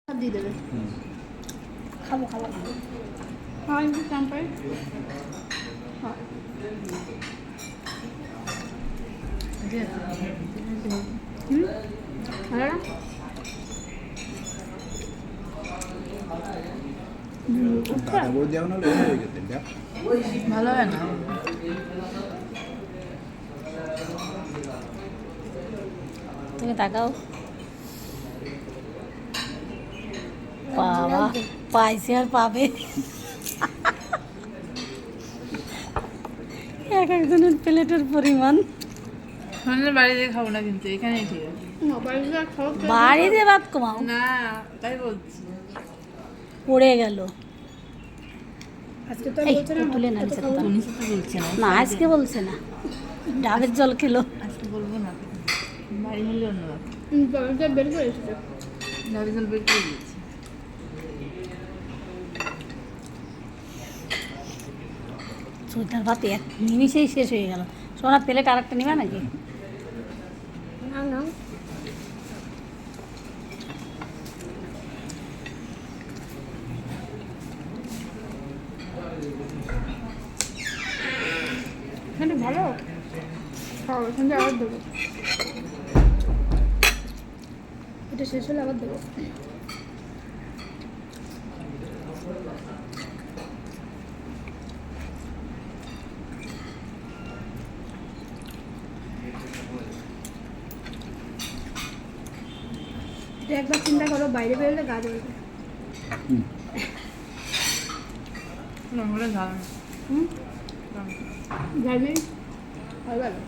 দিয়ে দেবে। খাবো খাবো হ্যাঁ একটু টান পাই। হ্যাঁ ভালো না? ভালো হয় না। তুমি তাকাও। বাবা পাইছে আর পাবে। এক একজনের প্লেটের পরিমাণ। আমাদের বাড়িতে খাবো না, কিন্তু এখানেই ঠিক আছে। বাড়িতে ভাত কমাও না, তাই বলছি। পড়ে গেল। আজকে তো এই, বলছে না তুলে না ভাত নিচে খাবো না। টুনি তো বলছে না। না আজকে বলছে না, ডাবের জল খেলো। আজকে বলবো না, বাড়ি হলে অন্য ব্যাপার। জলটা বের করে এসেছে। ডাবের জল বের করে দিয়েছি। সুইটার ভাত এক নিমিষেই শেষ হয়ে গেল। সোনার প্লেট আর একটা নিবা নাকি? না না এটা ভালো খাও, এখান থেকে আবার দেবো। এটা শেষ হলে আবার দেবো। এটা একবার চিন্তা করো, বাইরে বেরোলে গা জ্বলবে। না হলে ঝাল না। যাবি ভালো ভালো